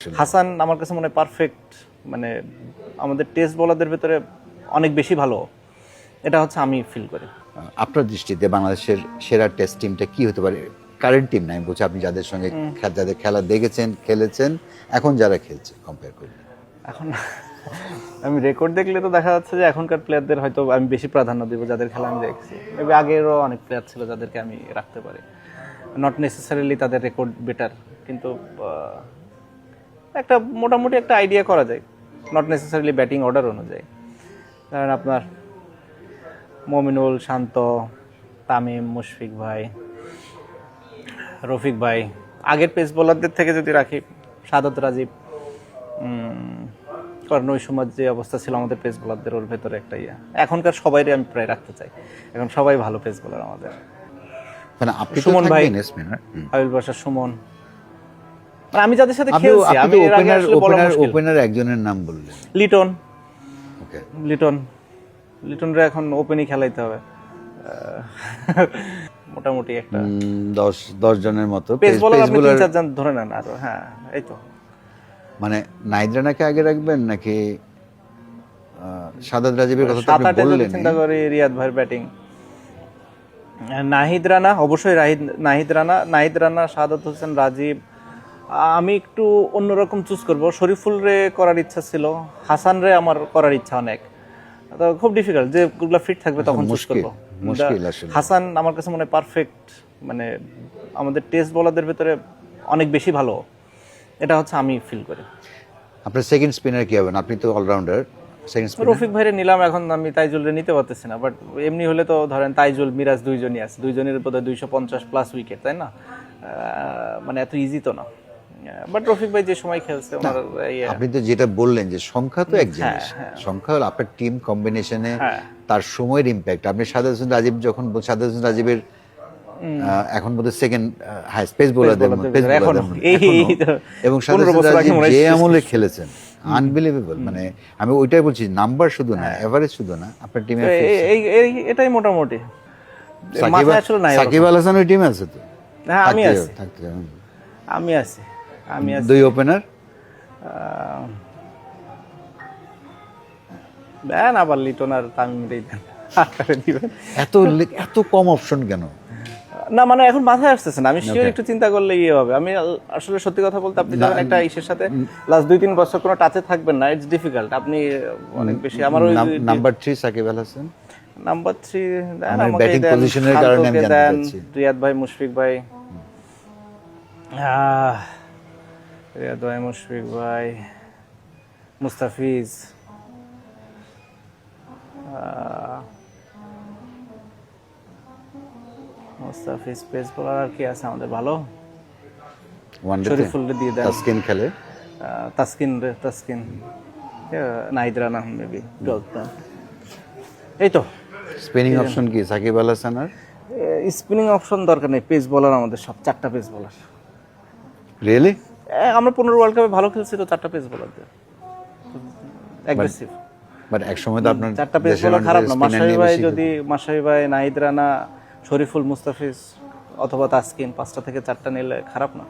হাসান আমার কাছে মনে হয় পারফেক্ট, মানে আমাদের টেস্ট বোলারদের ভেতরে অনেক বেশি ভালো, এটা হচ্ছে আমি ফিল করি। আপনার দৃষ্টিতে বাংলাদেশের সেরা টেস্ট টিমটা কি হতে পারে? কারেন্ট টিম না, আমি বলছি আপনি যাদের সঙ্গে যাদের খেলা দেখেছেন, খেলেছেন, এখন যারা খেলছে কম্পেয়ার করবেন। এখন আমি রেকর্ড দেখলে তো দেখা যাচ্ছে যে এখনকার প্লেয়ারদের হয়তো আমি বেশি প্রাধান্য দেবো, যাদের খেলা আমি দেখছি। মেবি আগেরও অনেক প্লেয়ার ছিল যাদেরকে আমি রাখতে পারি, নট নেসেসারিলি তাদের রেকর্ড বেটার, কিন্তু একটা মোটামুটি একটা আইডিয়া করা যায়, নট নেসেসারিলি ব্যাটিং অর্ডার অনুযায়ী। কারণ আপনার মমিনুল, শান্ত, তামিম, মুশফিক ভাই, রফিক ভাই, আগের পেস বোলারদের থেকে যদি রাখি সাদত, রাজীব, কারণ ওই সময় যে অবস্থা ছিল আমাদের পেস বোলারদের, ওর ভেতরে একটা এখনকার সবাইরে আমি প্রায় রাখতে চাই, এখন সবাই ভালো পেস বোলার আমাদের। মানে আপনি সুমন ভাই, আবিল বাশার, সুমন, মানে আমি যাদের সাথে খেলছি, আমি এর আগে আসলে বলা মুশকিল। ওপেনার একজনের নাম বললেন, লিটন। ওকে, লিটনরে এখন ওপেনই খেলাইতে হবে, মোটামুটি একটা 10 জনের মতো পেস বোলার আপনি 3-4 জন ধরে নেন আরো। হ্যাঁ, এই তো। মানে নাহিদ রানাকে আগে রাখবেন নাকি সাদাত রাজীবের কথা তো আপনি বললেন? চিন্তা করি রিয়াদ ভাইয়ের ব্যাটিং, নাহিদ রানা, অবশ্যই নাহিদ রানা, সাদাত হোসেন, রাজীব। আমি একটু অন্যরকম চুজ করব, শরীফুল রে করার ইচ্ছা ছিল, হাসান রে আমার করার ইচ্ছা অনেক, তো খুব ডিফিকাল্ট, যেগুলো ফিট থাকবে তখন চুজ করব। মুশকিল আসলে। হাসান আমার কাছে মনে হয় পারফেক্ট, মানে আমাদের টেস্ট বোলারদের ভেতরে অনেক বেশি ভালো, এটা হচ্ছে আমি ফিল করি। আপনার সেকেন্ড স্পিনার কি হবেন? আপনি তো অলরাউন্ডার। সেকেন্ড স্পিনার রফিক ভাইরে নিলাম, এখন আমি তাইজুলরে নিতে পারতেছি না, বাট এমনি হলে তো ধরেন তাইজুল, মিরাজ দুইজনই আছে, দুইজনের বোধহয় 250 প্লাস উইকেট, তাই না? মানে এত ইজি তো না, বাট রফিক ভাই যে সময় খেলছে ওনার আপনি তো যেটা বললেন যে সংখ্যা তো এক জিনিস, সংখ্যা হলো আপনার টিম কম্বিনেশনে তার সময়ের ইম্প্যাক্ট। আপনি সাদাত হোসেন রাজীব যখন সাদাত হোসেন রাজীবের এখন বোধহয় সেকেন্ড হাইস্ট পেস বোলারদের মধ্যে, এবং সাদাত হোসেন রাজীব যে আমলে খেলেছেন আনবিলিভেবল। মানে আমি ওইটাই বলছি, নাম্বার শুধু না, এভারেজ শুধু না, আপনার টিমে এটাই মোটামুটি সাকিব আল হাসান ওই টিমে আছে তো? হ্যাঁ, আমি আছি। দুই ওপেনার দেন, আবার লিটন আর তামিমরেই দেন, দিবেন। এত কম অপশন কেন? না, মানে এখন মাথায় আসতেছে না, আমি শিওর একটু চিন্তা করলে হবে। আমি আসলে সত্যি কথা বলতে, আপনি যখন একটা ইসের সাথে লাস্ট 2-3 বছর কোনো টাচে থাকবেন না, ইটস ডিফিকাল্ট। আপনি অনেক বেশি আমার ওই নাম্বার 3 সাকিব আল হাসান, নাম্বার 3 দেন, আমাকে ব্যাটিং দেন, পজিশনের কারণে আমি জানতে চাচ্ছি। রিয়াদ ভাই, মুশফিক ভাই, রিয়াদ ভাই, মুশফিক ভাই, মুস্তাফিজ, মুস্তাফিজ পেস বোলার। আর কি আছে আমাদের ভালো? শরীফুল দিয়ে দেন, তাসকিন খেলে, তাসকিন, নাহিদ রানা মেবি। এই তো স্পিনিং অপশন কি সাকিব আল হাসান? আর স্পিনিং অপশন দরকার নেই, পেস বোলার আমাদের সব 4টা পেস বোলার। রিয়েলি? আমরা 15 ওয়ার্ল্ড কাপে ভালো খেলছি তো 4টা পেস বোলার দিয়ে, অ্যাগ্রেসিভ। বাট এক সময় তো আপনার 4টা পেস বোলার খারাপ না। মাশরাফি ভাই, নাহিদ রানা, শরীফুল, মুস্তাফিজ অথবা তাসকিন, 5টা থেকে 4টা নিলে খারাপ না।